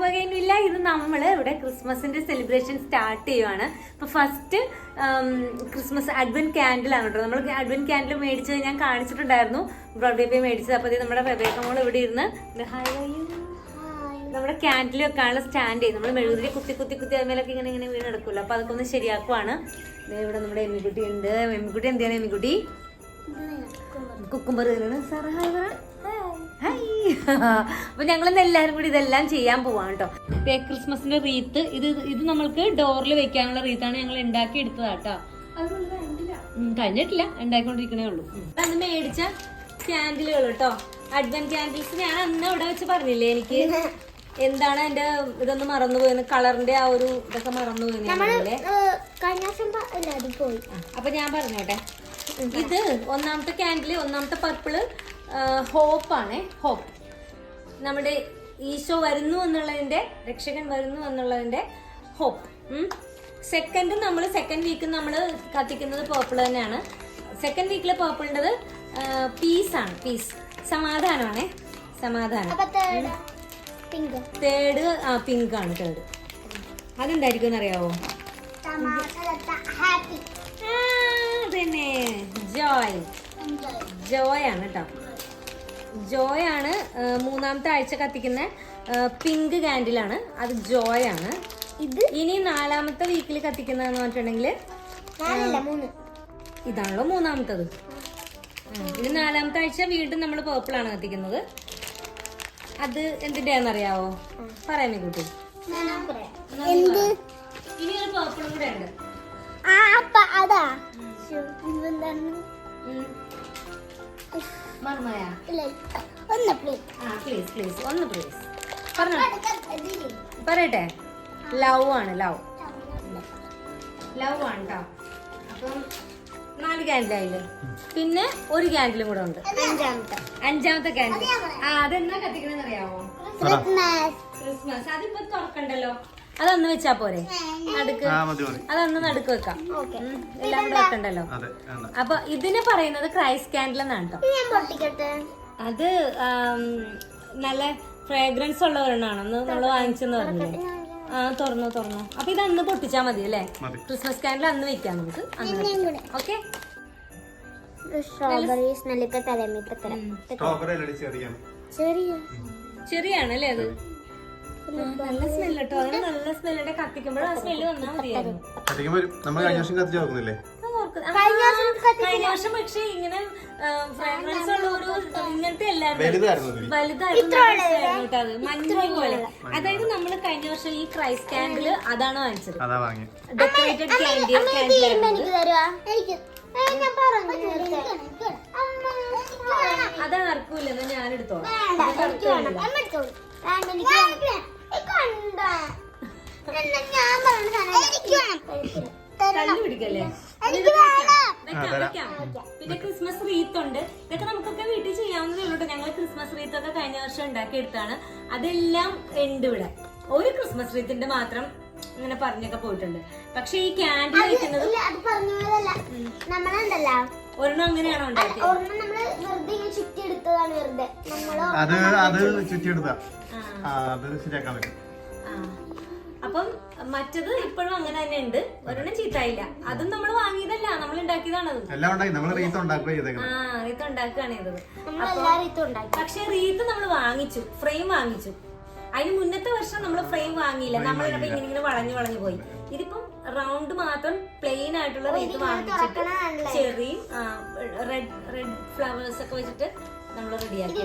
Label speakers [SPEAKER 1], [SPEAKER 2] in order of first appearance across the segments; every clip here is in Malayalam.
[SPEAKER 1] വകയൊന്നുമില്ല. ഇത് നമ്മൾ ഇവിടെ ക്രിസ്മസിന്റെ സെലിബ്രേഷൻ സ്റ്റാർട്ട് ചെയ്യുവാണ്. അപ്പൊ ഫസ്റ്റ് ക്രിസ്മസ് അഡ്വന്റ് ക്യാൻഡിൽ ആണ് കേട്ടോ. നമ്മൾ അഡ്വന്റ് ക്യാൻഡിൽ മേടിച്ചത് ഞാൻ കാണിച്ചിട്ടുണ്ടായിരുന്നു, ബ്രോഡ്വേ പോയി മേടിച്ചത്. അപ്പൊ നമ്മുടെ റബേക്ക മോൾ ഇവിടെ ഇരുന്ന് നമ്മുടെ ക്യാൻഡിൽ വെക്കാനുള്ള സ്റ്റാൻഡ് ചെയ്ത് നമ്മൾ മെഴുകുതിരി കുത്തി കുത്തി കുത്തി അതിന്മേലൊക്കെ ഇങ്ങനെ ഇങ്ങനെ വീണ് എടുക്കുമല്ലോ. അപ്പൊ അതൊക്കെ ഒന്ന് ശരിയാക്കുവാണ്. ഇവിടെ നമ്മുടെ എമ്മിക്കുട്ടി ഉണ്ട്. എമ്മിക്കുട്ടി എന്തിനാണ് എമ്മിക്കുട്ടി? കുക്കുംബർ സാറ് ഹായ് പറ. അപ്പൊ ഞങ്ങളിന്ന് എല്ലാരും കൂടി ഇതെല്ലാം ചെയ്യാൻ പോവാണ് കേട്ടോ. ക്രിസ്മസിന്റെ റീത്ത് ഇത് നമ്മൾക്ക് ഡോറിൽ വെക്കാനുള്ള റീത്താണ് ഞങ്ങൾ ഉണ്ടാക്കി എടുത്തതാട്ടോ. കഴിഞ്ഞിട്ടില്ല, ഉണ്ടാക്കിക്കൊണ്ടിരിക്കണേ ഉള്ളൂ. അന്ന് മേടിച്ച ക്യാൻഡിലുകൾ കേട്ടോ, അഡ്വന്റ് ക്യാൻഡിൽസ്. ഞാൻ അന്ന് ഇവിടെ വെച്ച് പറഞ്ഞില്ലേ എനിക്ക് എന്താണ് എന്റെ ഇതൊന്ന് മറന്നുപോയെന്ന്, കളറിന്റെ ആ ഒരു ഇതൊക്കെ മറന്നുപോയെന്നല്ലേ. അപ്പൊ ഞാൻ പറഞ്ഞോട്ടെ, ഇത് ഒന്നാമത്തെ ക്യാൻഡില്, ഒന്നാമത്തെ പർപ്പിള് ഹോപ്പാണ്. ഹോപ്പ്, നമ്മുടെ ഈശോ വരുന്നു എന്നുള്ളതിന്റെ, രക്ഷകൻ വരുന്നു എന്നുള്ളതിന്റെ ഹോപ്പ്. സെക്കൻഡ് നമ്മൾ സെക്കൻഡ് വീക്ക് നമ്മൾ കത്തിക്കുന്നത് പേർപ്പിൾ തന്നെയാണ്. സെക്കൻഡ് വീക്കിലെ പേർപ്പിളിൻ്റെത് പീസാണ്, പീസ്, സമാധാനമാണേ, സമാധാനം. തേർഡ് പിങ്ക് ആണ്. തേർഡ് അതെന്തായിരിക്കും അറിയാവോ? അതന്നെ, ജോയ്. ജോയ് ആണ് കേട്ടോ, ജോയ് ആണ്. മൂന്നാമത്തെ ആഴ്ച കത്തിക്കുന്ന പിങ്ക് കാൻഡിലാണ്, അത് ജോയ് ആണ്. ഇത് ഇനി നാലാമത്തെ വീക്കിൽ കത്തിക്കുന്നതെന്ന് പറഞ്ഞിട്ടുണ്ടെങ്കിൽ ഇതാണല്ലോ മൂന്നാമത്തത്. ഇനി നാലാമത്തെ ആഴ്ച വീണ്ടും നമ്മൾ പേർപ്പിൾ ആണ് കത്തിക്കുന്നത്. അത് എന്തിന്റെയാണെന്നറിയാവോ? പറയാമേ കുട്ടി. ഇനി ഒരു പേർപ്പിളും കൂടെ ഉണ്ട്. പറയട്ടെ, ലവ് ആണ്. ലവ് ലവ് ആണ് കേട്ടോ. അപ്പം 4 ക്യാൻഡിലായില്ലേ, പിന്നെ ഒരു ക്യാൻഡിലും കൂടെ ഉണ്ട്, അഞ്ചാമത്തെ ക്യാൻഡിൽ. അതെന്നാ കത്തിക്കണെന്ന് അറിയാവോ? ക്രിസ്മസ്. അതിപ്പോ തുറക്കണ്ടല്ലോ, അതൊന്ന് വെച്ചാ പോരെ, നടുക്ക്. അതൊന്ന് നടുക്ക് വെക്കാം, എല്ലാം കൂടെ വെക്കണ്ടല്ലോ. അപ്പൊ ഇതിന് പറയുന്നത് ക്രൈസ്റ്റ് ക്യാൻഡിൽ എന്നാണ് കേട്ടോ. അത് നല്ല ഫ്രാഗ്രൻസ് ഉള്ള ഒരെണ്ണാണെന്ന് നമ്മള് വാങ്ങിച്ചെന്ന് പറഞ്ഞില്ലേ. തുറന്നു. അപ്പൊ ഇത് അന്ന് പൊട്ടിച്ചാ മതി അല്ലേ? ക്രിസ്മസ് ക്യാൻഡിൽ അന്ന് വെക്കാം നമുക്ക്. ഓക്കെ. ചെറിയാണ് അല്ലേ അത്? നല്ല സ്മെല്ല് കേട്ടോ. അങ്ങനെ നല്ല സ്മെല്ലിന്റെ കത്തിക്കുമ്പോഴും ആ സ്മെല്ല് വന്നാൽ മതിയായിരുന്നു. കഴിഞ്ഞ വർഷം പക്ഷെ ഇങ്ങനെ ഫ്രാഗ്രൻസ് ഉള്ള ഒരു ഇങ്ങനത്തെ അല്ലായിരുന്നു, വലുതായിരുന്നു കേട്ടോ. അത് മഞ്ഞ പോലെ. അതായത് നമ്മള് കഴിഞ്ഞ വർഷം ഈ ക്രൈസ്റ്റ് ക്യാൻഡില് അതാണ് വാങ്ങിച്ചത്, ഡെക്കറേറ്റഡ് ക്യാൻഡിൽ. അത് ആർക്കൂല്ലെന്ന് ഞാൻ എടുത്തോളാം. തല്ലു പിടിക്കല്ലേ. പിന്നെ ക്രിസ്മസ് റീത്ത് ഉണ്ട്. ഇതൊക്കെ നമുക്കൊക്കെ വീട്ടിൽ ചെയ്യാവുന്നതേ ഉള്ളൂ. ഞങ്ങൾ ക്രിസ്മസ് റീത്ത് ഒക്കെ കഴിഞ്ഞ വർഷം ഉണ്ടാക്കി എടുത്താണ്. അതെല്ലാം ഉണ്ട് ഇവിടെ. ഒരു ക്രിസ്മസ് റീത്തിന്റെ മാത്രം ഇങ്ങനെ പറഞ്ഞൊക്കെ പോയിട്ടുണ്ട്. പക്ഷെ ഈ ക്യാൻഡിൽ വെക്കുന്നത് ഒരെണ്ണം അങ്ങനെയാണോ ഉണ്ടാക്കിയത്?
[SPEAKER 2] അപ്പം
[SPEAKER 1] മറ്റത് ഇപ്പോഴും അങ്ങനെ തന്നെ ഉണ്ട്. ഒരെണ്ണം ചീത്തായില്ല. അതും നമ്മൾ വാങ്ങിയതല്ല, നമ്മൾ ഉണ്ടാക്കിയതാണ്. റീത്ത് ഉണ്ടാക്കുകയാണ് ചെയ്തത്. പക്ഷെ റീത്ത് നമ്മൾ വാങ്ങിച്ചു, ഫ്രെയിം വാങ്ങിച്ചു. അതിന് മുന്നത്തെ വർഷം നമ്മൾ ഫ്രെയിം വാങ്ങിയില്ല. നമ്മളിപ്പോ ഇങ്ങനെ വളഞ്ഞു പോയി. ഇതിപ്പം റൗണ്ട് മാത്രം പ്ലെയിൻ ആയിട്ടുള്ള റീത്ത് വാങ്ങിച്ചിട്ട് ചെറിയും റെഡ് ഫ്ലവേഴ്സ് ഒക്കെ വെച്ചിട്ട് നമ്മൾ റെഡിയാക്കി.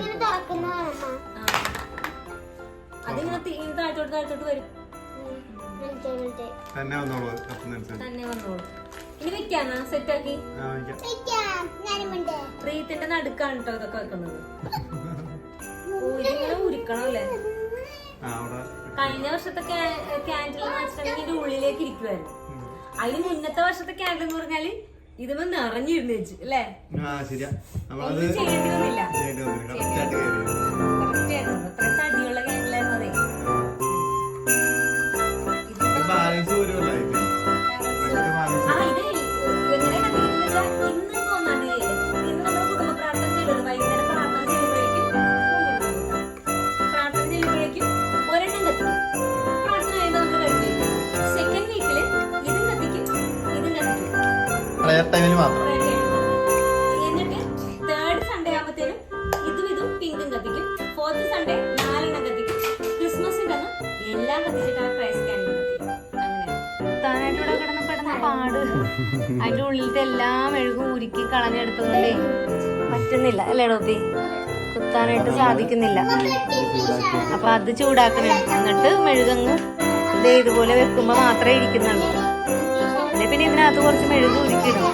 [SPEAKER 1] അതിങ്ങനെ താഴ്ത്തോട്ട് വരും. തന്നെ വന്നോളൂ. ഇനി വെക്കാന്നാ സെറ്റാക്കി. റീത്തിന്റെ നടുക്കാണ് കേട്ടോ ഇതൊക്കെ വെക്കുന്നത്. ഇതിങ്ങനെ ഉരുക്കണം അല്ലേ? കഴിഞ്ഞ വർഷത്തെ ക്യാൻഡിൽ എന്ന് വെച്ചിട്ടുണ്ടെങ്കിൽ ഇതിന്റെ ഉള്ളിലേക്ക് ഇരിക്കുവായിരുന്നു. അതിന് മുന്നത്തെ വർഷത്തെ ക്യാൻഡിൽ എന്ന് പറഞ്ഞാല് ഇതുമ്പോ നിറഞ്ഞിരുന്നു വെച്ച് അല്ലേ? ഒന്നും ചെയ്യേണ്ടി വന്നില്ല. അത്ര തടിയുള്ള ക്യാൻഡിലായിരുന്നു. അതെ, വൈകുന്നേരം പ്രാർത്ഥന ചെയ്യുമ്പോഴേക്കും ഒരെണ്ണം കത്തിക്കും.
[SPEAKER 3] പ്രയർ ടൈമിൽ മാത്രം.
[SPEAKER 1] എന്നിട്ട് തേർഡ് സൺഡേ ആകുമ്പോഴത്തേനും ഇതും പിങ്കും കത്തിക്കും. ഫോർത്ത് സൺഡേ 4 കത്തിക്കും. ക്രിസ്മസിന്റെ അന്ന് എല്ലാം കത്തിച്ചിട്ട് ആ ക്രൈസ്റ്റ് ക്യാൻഡിൽ കത്തിക്കും. അങ്ങനെ താനായിട്ട് ഇവിടെ കിടന്ന് പെടുന്ന പാട് അതിന്റെ ഉള്ളിലത്തെ എല്ലാം മെഴുകും ഉരുക്കി കളഞ്ഞെടുത്തതുകൊണ്ടേ പറ്റുന്നില്ല അല്ലേ ഡോപ്പി? കുത്താനായിട്ട് സാധിക്കുന്നില്ല. അപ്പൊ അത് ചൂടാക്കണം. എന്നിട്ട് മെഴുകങ്ങ് ഇതേ ഇതുപോലെ വെക്കുമ്പോ മാത്രമേ ഇരിക്കുന്നുള്ളൂ. പിന്നെ ഇതിനകത്ത് കുറച്ച് മെഴുക് ഉരുക്കിടും.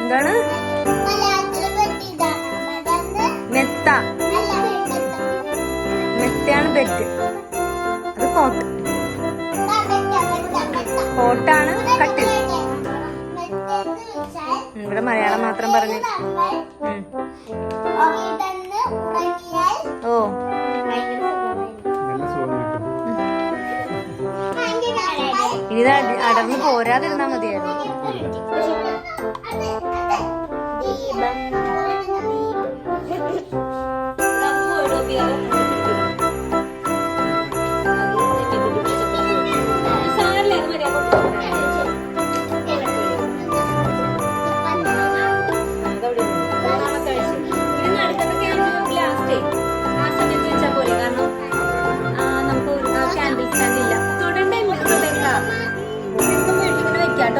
[SPEAKER 1] എന്താണ് മെത്ത? മെത്തയാണ് ബെറ്റ്. അത് കോട്ടാണ് കട്ടിൽ. ഇവിടെ മലയാളം മാത്രം പറഞ്ഞു. ഓ ഇനി അടർന്ന് പോരാതിരുന്നാ മതിയായിരുന്നു.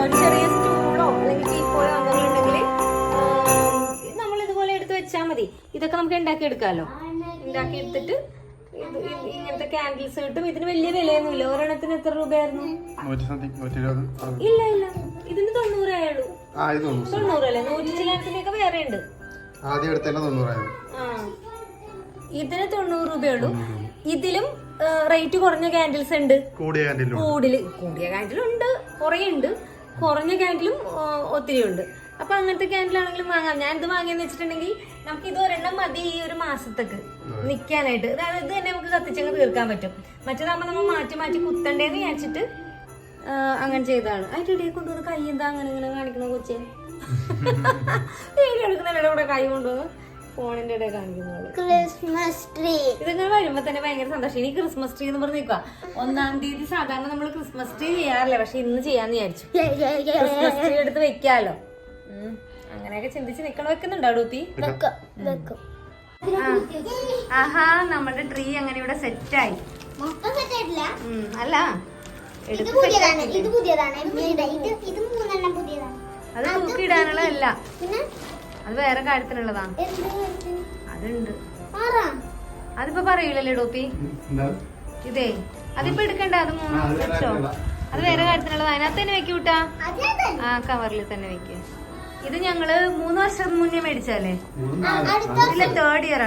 [SPEAKER 1] ഒരു ചെറിയ സ്റ്റൂളോ അല്ലെങ്കിൽ ടീപ്പോയോ എന്തെങ്കിലും ഉണ്ടെങ്കിൽ നമ്മൾ ഇതുപോലെ എടുത്ത് വെച്ചാൽ മതി. ഇതൊക്കെ നമുക്ക് ഉണ്ടാക്കി എടുക്കാമല്ലോ. ഉണ്ടാക്കി എടുത്തിട്ട് ഇങ്ങനത്തെ ക്യാൻഡിൽസ് കിട്ടും. ഇതിന് വലിയ വിലയൊന്നുമില്ല. ഒരെണ്ണത്തിന് എത്ര രൂപയായിരുന്നു? ഇല്ല ഇതിന് 90 ആയുള്ളൂ. 90 അല്ലേ? 100 ചിലത്തിനൊക്കെ വേറെ ഉണ്ട്. ഇതിന് 90 രൂപയുള്ളൂ. ഇതിലും റേറ്റ് കുറഞ്ഞ ക്യാൻഡിൽസ് ഉണ്ട്. കൂടിയ ക്യാൻഡിലുണ്ട്, കുറേ ഉണ്ട്. കുറഞ്ഞ ക്യാൻഡിലും ഒത്തിരി ഉണ്ട്. അപ്പൊ അങ്ങനത്തെ ക്യാൻഡിലാണെങ്കിലും വാങ്ങാം. ഞാൻ ഇത് വാങ്ങിയെന്ന് വെച്ചിട്ടുണ്ടെങ്കിൽ നമുക്ക് ഇത് ഒരെണ്ണം മതി ഈ ഒരു മാസത്തേക്ക് നിക്കാനായിട്ട്. അതായത് ഇത് തന്നെ നമുക്ക് കത്തിച്ചങ്ങ് തീർക്കാൻ പറ്റും. മറ്റേതാകുമ്പോ നമ്മൾ മാറ്റി മാറ്റി കുത്തണ്ടേന്ന് വിചാരിച്ചിട്ട് അങ്ങനെ ചെയ്തതാണ്. അതിന്റെ ഇടയിൽ കൊണ്ടുവന്ന് കൈ എന്താ അങ്ങനെ ഇങ്ങനെ കാണിക്കണ കൊച്ചേ? വീഡിയോ എടുക്കുന്നതിന്റെ കൂടെ കൈ കൊണ്ടുവന്ന് ഫോണിന്റെ ഇടയിൽ കാണിക്കുന്നത്. ക്രിസ്മസ് ട്രീ ഇതിങ്ങനെ വരുമ്പോ തന്നെ ഭയങ്കര സന്തോഷം. ഇനി ക്രിസ്മസ് ട്രീ എന്ന് പറഞ്ഞ് നിൽക്കുക. 1-ാം തീയതി സാധാരണ നമ്മൾ ക്രിസ്മസ് ട്രീ ചെയ്യാറില്ല. പക്ഷെ ഇന്ന് ചെയ്യാന്ന് വിചാരിച്ചു. ക്രിസ്മസ് ട്രീ എടുത്ത് വെക്കാലോ. അങ്ങനെയൊക്കെ ചിന്തിച്ച് വെക്കുന്നുണ്ടോ ഡൂപ്പി? ആഹാ നമ്മുടെ ട്രീ അങ്ങനെ ഇവിടെ സെറ്റായി. അല്ല അത് തൂക്കിയിടാനുള്ളതല്ല, അത് വേറെ കാര്യത്തിനുള്ളതാണ്. അതുണ്ട്. അതിപ്പോ പറയൂലല്ലേ ഡോപ്പി? ഇതേ അതിപ്പോ എടുക്കണ്ട. അത് 3 വെച്ചോ. അത് വേറെ കാര്യത്തിനുള്ളത്. അതിനകത്ത് തന്നെ വെക്കൂട്ടാ. ആ കവറിൽ തന്നെ വെക്ക. ഇത് ഞങ്ങള് 3 വർഷം മുന്നേ മേടിച്ചല്ലേ? ഇല്ല, തേർഡ് ഇയർ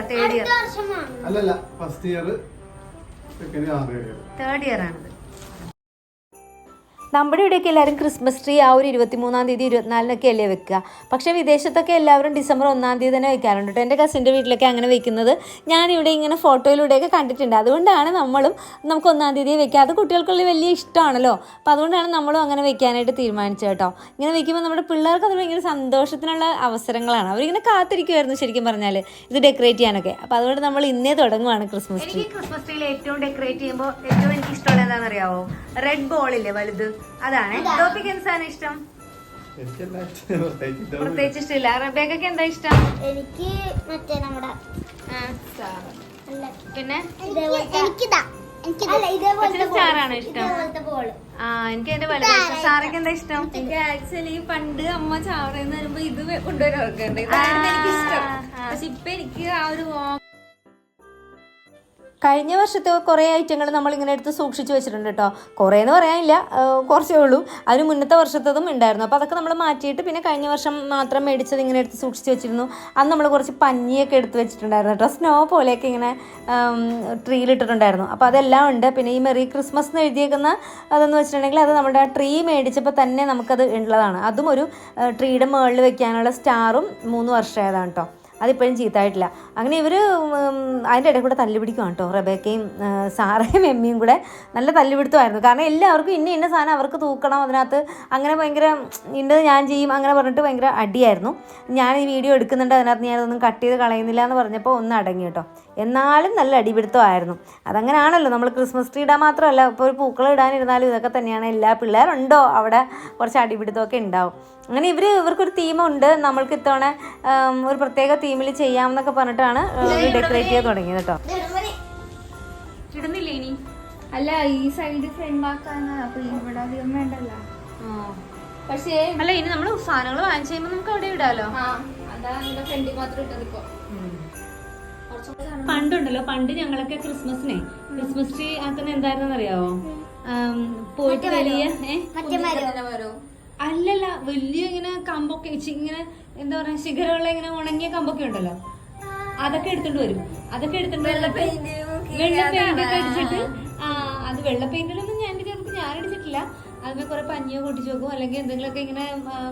[SPEAKER 1] ആണിത്. നമ്മുടെ ഇവിടെയൊക്കെ എല്ലാവരും ക്രിസ്മസ് ട്രീ ആ ഒരു 23-ാം തീയതി 24-നൊക്കെ അല്ലേ വെക്കുക. പക്ഷേ വിദേശത്തൊക്കെ എല്ലാവരും ഡിസംബർ 1-ാം തീയതി തന്നെ വെക്കാറുണ്ട് കേട്ടോ. എൻ്റെ കസിൻ്റെ വീട്ടിലൊക്കെ അങ്ങനെ വെക്കുന്നത് ഞാനിവിടെ ഇങ്ങനെ ഫോട്ടോയിലൂടെയൊക്കെ കണ്ടിട്ടുണ്ട്. അതുകൊണ്ടാണ് നമുക്ക് 1-ാം തീയതി വെക്കുക. അത് കുട്ടികൾക്കുള്ള വലിയ ഇഷ്ടമാണല്ലോ. അപ്പോൾ അതുകൊണ്ടാണ് നമ്മളും അങ്ങനെ വെക്കാനായിട്ട് തീരുമാനിച്ചത് കേട്ടോ. ഇങ്ങനെ വെക്കുമ്പോൾ നമ്മുടെ പിള്ളേർക്ക് അത് ഭയങ്കര സന്തോഷത്തിനുള്ള അവസരങ്ങളാണ്. അവരിങ്ങനെ കാത്തിരിക്കുമായിരുന്നു ശരിക്കും പറഞ്ഞാൽ ഇത് ഡെക്കറേറ്റ് ചെയ്യാനൊക്കെ. അപ്പോൾ അതുകൊണ്ട് നമ്മൾ ഇന്നേ തുടങ്ങുവാണ് ക്രിസ്മസ് ട്രീ. ക്രിസ്മസ് ട്രീയിൽ ഏറ്റവും ഡെക്കറേറ്റ് ചെയ്യുമ്പോൾ ഏറ്റവും എനിക്ക് ഇഷ്ടമുള്ള എന്താണെന്ന് അറിയാമോ? റെഡ് ബോളില്ലേ വലുത്, അതാണ്. ടോപ്പിക്ക് എന്താണ് ഇഷ്ടം? പ്രത്യേകിച്ച് ഇഷ്ടമില്ല. റബേക്കൊക്കെ എന്താ ഇഷ്ടം?
[SPEAKER 2] എനിക്ക് മറ്റേ നമ്മുടെ
[SPEAKER 1] പിന്നെ
[SPEAKER 2] ഇതേപോലത്തെ
[SPEAKER 1] സ്റ്റാറാണ് ഇഷ്ടം. എനിക്ക് എന്റെ വലുത് ഇഷ്ടം. സാറൊക്കെ എന്താ ഇഷ്ടം?
[SPEAKER 4] എനിക്ക് ആക്ച്വലി പണ്ട് അമ്മ ചാവറന്ന് വരുമ്പോ ഇത് കൊണ്ടുവരാറുണ്ട്. ഇതായിരുന്നു എനിക്ക് ഇഷ്ടം. പക്ഷെ ഇപ്പൊ എനിക്ക് ആ ഒരു
[SPEAKER 1] കഴിഞ്ഞ വർഷത്തെ കുറേ ഐറ്റങ്ങൾ നമ്മളിങ്ങനെ എടുത്ത് സൂക്ഷിച്ച് വെച്ചിട്ടുണ്ട് കേട്ടോ. കുറേ എന്ന് പറയാനില്ല, കുറച്ചേ ഉള്ളൂ. അതിന് മുന്നത്തെ വർഷത്തതും ഉണ്ടായിരുന്നു. അപ്പോൾ അതൊക്കെ നമ്മൾ മാറ്റിയിട്ട് പിന്നെ കഴിഞ്ഞ വർഷം മാത്രം മേടിച്ചത് ഇങ്ങനെ എടുത്ത് സൂക്ഷിച്ച് വെച്ചിരുന്നു. അന്ന് നമ്മൾ കുറച്ച് പഞ്ഞിയൊക്കെ എടുത്ത് വെച്ചിട്ടുണ്ടായിരുന്നു കേട്ടോ. സ്നോ പോലെയൊക്കെ ഇങ്ങനെ ട്രീയിലിട്ടിട്ടുണ്ടായിരുന്നു. അപ്പോൾ അതെല്ലാം ഉണ്ട്. പിന്നെ ഈ മെറി ക്രിസ്മസ് എന്ന് എഴുതിയേക്കുന്ന അതെന്ന് വെച്ചിട്ടുണ്ടെങ്കിൽ അത് നമ്മുടെ ആ ട്രീ മേടിച്ചപ്പോൾ തന്നെ നമുക്കത് ഉള്ളതാണ്. അതും ഒരു ട്രീയുടെ മുകളിൽ വെക്കാനുള്ള സ്റ്റാറും 3 വർഷമായതാണ് കേട്ടോ. അതിപ്പോഴും ചീത്തായിട്ടില്ല. അങ്ങനെ ഇവർ അതിൻ്റെ ഇടയിൽ കൂടെ തല്ലുപിടിക്കുവാണ് കേട്ടോ. റബേക്കയും സാറയും എമ്മിയും കൂടെ നല്ല തല്ലുപിടുത്തമായിരുന്നു. കാരണം എല്ലാവർക്കും ഇന്ന സാധനം അവർക്ക് തൂക്കണം, അതിനകത്ത് അങ്ങനെ ഭയങ്കര ഇന്നത് ഞാൻ ചെയ്യും അങ്ങനെ പറഞ്ഞിട്ട് ഭയങ്കര അടിയായിരുന്നു. ഞാൻ ഈ വീഡിയോ എടുക്കുന്നുണ്ട്, അതിനകത്ത് ഞാനതൊന്നും കട്ട് ചെയ്ത് കളയുന്നില്ല എന്ന് പറഞ്ഞപ്പോൾ ഒന്ന് അടങ്ങി കേട്ടോ. എന്നാലും നല്ല അടിപിടുത്തമായിരുന്നു. അതങ്ങനെയാണല്ലോ, നമ്മൾ ക്രിസ്മസ് ട്രീ ഇടാൻ മാത്രമല്ല, ഇപ്പോൾ ഒരു പൂക്കളം ഇടാനിരുന്നാലും ഇതൊക്കെ തന്നെയാണ്. എല്ലാ പിള്ളേരുണ്ടോ അവിടെ കുറച്ച് അടിപിടുത്തമൊക്കെ ഉണ്ടാവും. അങ്ങനെ ഇവർക്കൊരു തീമുണ്ട്. നമ്മൾക്ക് ഇത്തവണ ഒരു പ്രത്യേക തീമിൽ ചെയ്യാമെന്നൊക്കെ പറഞ്ഞിട്ടാണ് ഡെക്കറേറ്റ് ചെയ്ത് തുടങ്ങിയത് കേട്ടോ. ഇടുന്നില്ലേ ഇനി?
[SPEAKER 4] അല്ല, ഈ സൈഡ് ഫ്രെയിം ആക്കാനാ, അപ്പൊ ഇവിടെ അധികം വേണ്ടല്ലോ. പക്ഷേ
[SPEAKER 1] അല്ല, ഇനി നമ്മൾ സാധനങ്ങൾ വാങ്ങിച്ചു കഴിയുമ്പോൾ നമുക്ക് അവിടെ ഇടാലോ.
[SPEAKER 4] അതാ ഫ്രണ്ടിൽ മാത്രം ഇട്ടത്. ഇപ്പൊ
[SPEAKER 1] പണ്ടുണ്ടല്ലോ, പണ്ട് ഞങ്ങളൊക്കെ ക്രിസ്മസ് ട്രീ ആക്കുന്ന എന്തായിരുന്നു അറിയാവോ? പോയിട്ട് വലിയ അല്ലല്ല, വലിയ ഇങ്ങനെ കമ്പൊക്കെ ഇങ്ങനെ എന്താ പറയാ, ശിഖരമുള്ള ഇങ്ങനെ ഉണങ്ങിയ കമ്പൊക്കെ ഉണ്ടല്ലോ, അതൊക്കെ എടുത്തോണ്ട് വരും. അതൊക്കെ എടുത്തോണ്ട് വെള്ള പെയിന്റ് ഒക്കെ അടിച്ചിട്ട്, അത് വെള്ള പെയിന്റിലൊന്നും ഞാൻ അടിച്ചിട്ടില്ല. അതിന് കുറെ പഞ്ഞിയോ പൊട്ടിച്ചു വെക്കും, അല്ലെങ്കിൽ എന്തെങ്കിലുമൊക്കെ ഇങ്ങനെ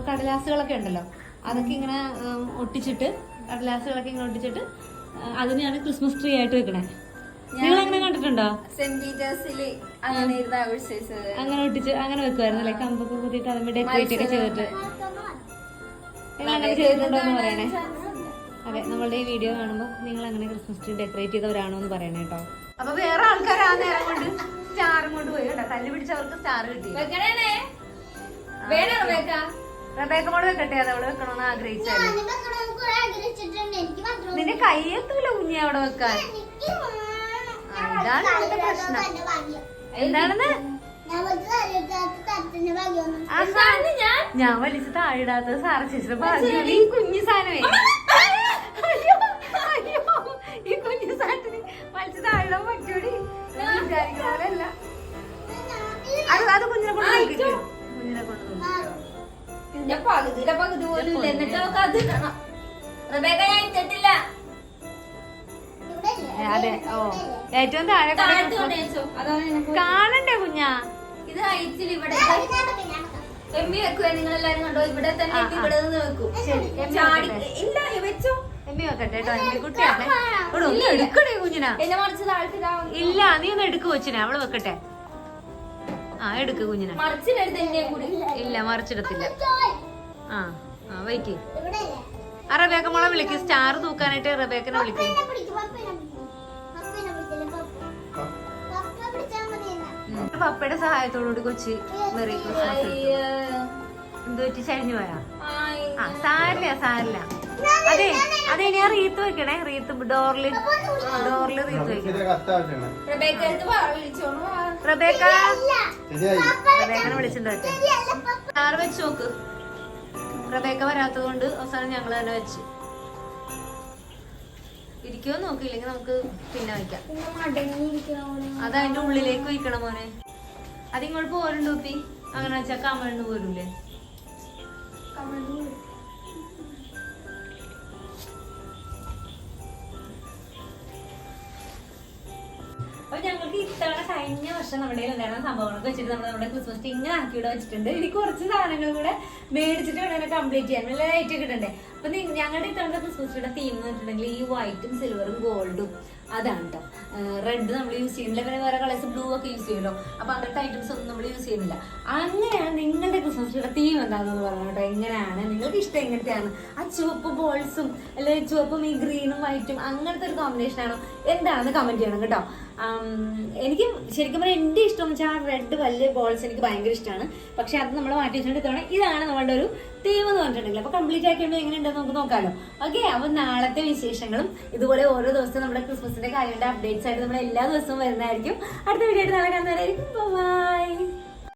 [SPEAKER 1] കടലാസുകളൊക്കെ ഉണ്ടല്ലോ, അതൊക്കെ ഇങ്ങനെ ഒട്ടിച്ചിട്ട്, കടലാസുകളൊക്കെ ഇങ്ങനെ ഒട്ടിച്ചിട്ട് അതിനെയാണ് ക്രിസ്മസ് ട്രീ ആയിട്ട് വെക്കണേ. നിങ്ങൾ അങ്ങനെ കണ്ടിട്ടുണ്ടോ?
[SPEAKER 4] സെന്റ് പീറ്റേഴ്സില്
[SPEAKER 1] അങ്ങനെ ഒട്ടിച്ച് അങ്ങനെ വെക്കുമായിരുന്നു അല്ലെ, കമ്പൊക്കെ കുത്തിയിട്ട് അതിന് ഡെക്കറേറ്റ് ഒക്കെ ചെയ്തിട്ട്. നിങ്ങൾ അങ്ങനെ ചെയ്തിട്ടുണ്ടോ എന്ന് പറയണേ. അതെ, നമ്മളുടെ ഈ വീഡിയോ കാണുമ്പോൾ നിങ്ങൾ അങ്ങനെ ക്രിസ്മസ് ട്രീ ഡെക്കറേറ്റ് ചെയ്തവരാണോ എന്ന് പറയണേ കേട്ടോ. അപ്പൊ വേറെ ആൾക്കാർ ആ നേരം കൊണ്ട് സ്റ്റാറും കൊണ്ട് പോയി കേട്ടോ. കല്ല് പിടിച്ചവർക്ക് സ്റ്റാർ കിട്ടി. റബേക്ക മോള് വെക്കട്ടെ, അത് അവള് വെക്കണമെന്ന് ആഗ്രഹിച്ചാല്. നിന്റെ കയ്യെത്തൂല കുഞ്ഞി അവിടെ വെക്കാൻ. ഇതാണ് ഇവിടുത്തെ പ്രശ്നം. എന്താണെന്ന് ഞാൻ വലിച്ച് താഴിടാത്തത് സാറ ചേച്ചിയുടെ ഭാഗ്യം. ഈ കുഞ്ഞു സാധനമേ, ഈ കുഞ്ഞു സാധനത്തിന് വലിച്ച് താഴിടാൻ പറ്റൂടി. വിചാരിക്കുന്ന പോലെ അല്ല. അത് കുഞ്ഞിനെ കൊണ്ട് നോക്കിട്ട്, കുഞ്ഞിനെ കൊണ്ട്
[SPEAKER 4] പകുതി പോലും ഇല്ല. എന്നിട്ട് നമുക്ക് അത് റബേക്ക ഞാൻ ഇട്ടിട്ടില്ല.
[SPEAKER 1] അതെ, ഓ ഏറ്റവും താഴെ കാണണ്ടേ കുഞ്ഞാ?
[SPEAKER 4] ഇത് ഹൈറ്റിൽ ഇവിടെ എമ്മി വെക്കുവേ, നിങ്ങളെല്ലാരും കണ്ടോ? ഇവിടെ തന്നെ ഇവിടെ നിന്ന് വെക്കും. ഇല്ല വെച്ചോ,
[SPEAKER 1] എമ്മി വെക്കട്ടെ കേട്ടോ. എമ്മി കുട്ടിയാണ്. ഒന്ന് എടുക്കണേ കുഞ്ഞിനാ.
[SPEAKER 4] എന്നെ മറിച്ച് താഴ്ത്തിടാവും.
[SPEAKER 1] ഇല്ല, നീ ഒന്ന് എടുക്ക് കൊച്ചിനെ, അവള് വെക്കട്ടെ. എടുക്ക് കുഞ്ഞിനെ.
[SPEAKER 4] മറിച്ചിടരുത് എന്നെ കൂടി.
[SPEAKER 1] ഇല്ല, മറിച്ചിടത്തില്ല. വെയിറ്റ്. റബേക്ക മോളെ വിളിക്ക്, സ്റ്റാർ തൂക്കാനായിട്ട് റബേക്കനെ വിളിക്ക്. പപ്പയുടെ സഹായത്തോടുകൂടി കൊച്ചി മെറി ക്രിസ്മസ് എന്ത് പറ്റി, ചരിഞ്ഞു പോയാ? സാരില്ല. അതെ അതെ, ഇനി ആ റീത്ത് വെക്കണേ. റീത്ത് ഡോറില് റീത്ത് വെക്കണം. റബേക്കനെ വിളിച്ചിട്ട് വെച്ചേ. സ്റ്റാർ വെച്ച് നോക്ക്. റബേക്ക വരാത്തത് കൊണ്ട് അവസാനം ഞങ്ങൾ തന്നെ വെച്ച്. ഇരിക്കുമോ നോക്കിയില്ലെങ്കിൽ നമുക്ക് പിന്നെ വയ്ക്കാം. അത് അതിന്റെ ഉള്ളിലേക്ക് വയ്ക്കണം മോനെ. അതിങ്ങോട്ട് പോരുണ്ട് ഉപ്പി. അങ്ങനെ വെച്ചാൽ കമഴ്ന്ന് പോരൂലേ? അപ്പൊ ഞങ്ങൾക്ക് ഇത്തവണ കഴിഞ്ഞ വർഷം നമ്മുടെ ഉണ്ടായിരുന്ന സംഭവങ്ങളൊക്കെ വെച്ചിട്ട് നമ്മുടെ ക്രിസ്മസ് ട്രീ ഇങ്ങനെ ആക്കി ഇവിടെ വെച്ചിട്ടുണ്ട്. ഇനി കുറച്ച് സാധനങ്ങൾ കൂടെ മേടിച്ചിട്ട് വേണം കംപ്ലീറ്റ് ചെയ്യാൻ. നല്ല ലൈറ്റ് ഒക്കെ ഇടണ്ടേ. അപ്പൊ ഞങ്ങളുടെ ഇത്തവണ ക്രിസ്മസ് ട്രീയുടെ തീം എന്ന് വെച്ചിട്ടുണ്ടെങ്കിൽ ഈ വൈറ്റും സിൽവറും ഗോൾഡും അതാണ് കേട്ടോ. റെഡ് നമ്മൾ യൂസ് ചെയ്യുന്നില്ല, പിന്നെ വേറെ കളേഴ്സ് ബ്ലൂ ഒക്കെ യൂസ് ചെയ്യുമല്ലോ. അപ്പൊ അങ്ങനത്തെ ഐറ്റംസ് ഒന്നും നമ്മൾ യൂസ് ചെയ്യുന്നില്ല. അങ്ങനെയാണ് നിങ്ങളുടെ ക്രിസ്മസ് ട്രീയുടെ തീം എന്താണെന്ന് പറഞ്ഞു കേട്ടോ. എങ്ങനെയാണ് നിങ്ങൾക്ക് ഇഷ്ടം? എങ്ങനത്തെയാണ്? ആ ചുവപ്പ് ബോൾസും അല്ലെങ്കിൽ ചുവപ്പും ഈ ഗ്രീനും വൈറ്റും അങ്ങനത്തെ ഒരു കോമ്പിനേഷൻ ആണോ എന്താണെന്ന് കമന്റ് ചെയ്യണം കേട്ടോ. എനിക്ക് ശരിക്കും പറഞ്ഞാൽ എൻ്റെ ഇഷ്ടം എന്ന് വെച്ചാൽ റെഡ് വലിയ ബോൾസ് എനിക്ക് ഭയങ്കര ഇഷ്ടമാണ്. പക്ഷെ അത് നമ്മൾ മാറ്റി വെച്ചിട്ട് ഇത്തവണ ഇതാണ് നമ്മളുടെ ഒരു തീം എന്ന് പറഞ്ഞിട്ടുണ്ടെങ്കിൽ അപ്പൊ കംപ്ലീറ്റ് ആക്കിയുമ്പോൾ എങ്ങനെയുണ്ടെന്ന് നമുക്ക് നോക്കാമല്ലോ. ഓക്കെ, അപ്പൊ നാളത്തെ വിശേഷങ്ങളും ഇതുപോലെ ഓരോ ദിവസവും നമ്മുടെ ക്രിസ്മസിന്റെ കാര്യങ്ങളുടെ അപ്ഡേറ്റ്സ് ആയിട്ട് നമ്മൾ എല്ലാ ദിവസവും വരുന്നതായിരിക്കും. അടുത്ത വീഡിയോ ആയിട്ട് നാളെ കാണുന്നവരായിരിക്കും. ബൈ.